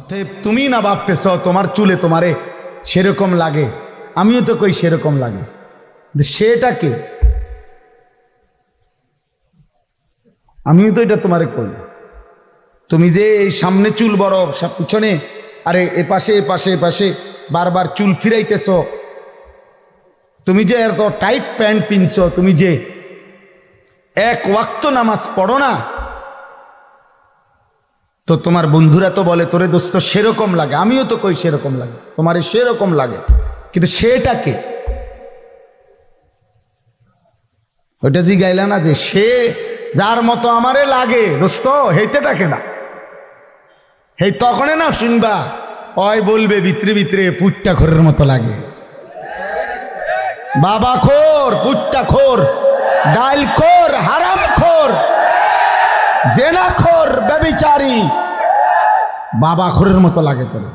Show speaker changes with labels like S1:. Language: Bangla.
S1: অতএব তুমি না ভাবতেছ তোমার চুলে তোমারে সেরকম লাগে, আমিও তো কই সেরকম লাগে, সেটা কে? আমিও তো এটা তোমারে কই। তুমি যে এই সামনে চুল বড়, সব পিছনে, আরে এ পাশে এ পাশে এ পাশে বারবার চুল ফিরাইতেছ, তুমি যে এত টাইট প্যান্ট পিনছ, তুমি যে এক ওয়াক্ত নামাজ পড়ো না, তো তোমার বন্ধুরা তো বলে তোরে দোস্ত সেরকম লাগে, আমিও তো কই সেরকম লাগে, তোমারে সেরকম লাগে, কিন্তু সেটা কে? ওইটা জি গাইলা না যে সে যার মতো আমারে লাগে দোস্ত, হেইতে ডাকে না, হেই তখনই না শুনবা ওই বলবে ভিতরে ভিতরে পুট্টা খোরের মতো লাগে, বাবা খোর, পুট্টা খোর, ডাইল খোর, হারাম খোর, জেনা খোর, ব্যভিচারী, বাবা খোরের মতো লাগে তোর।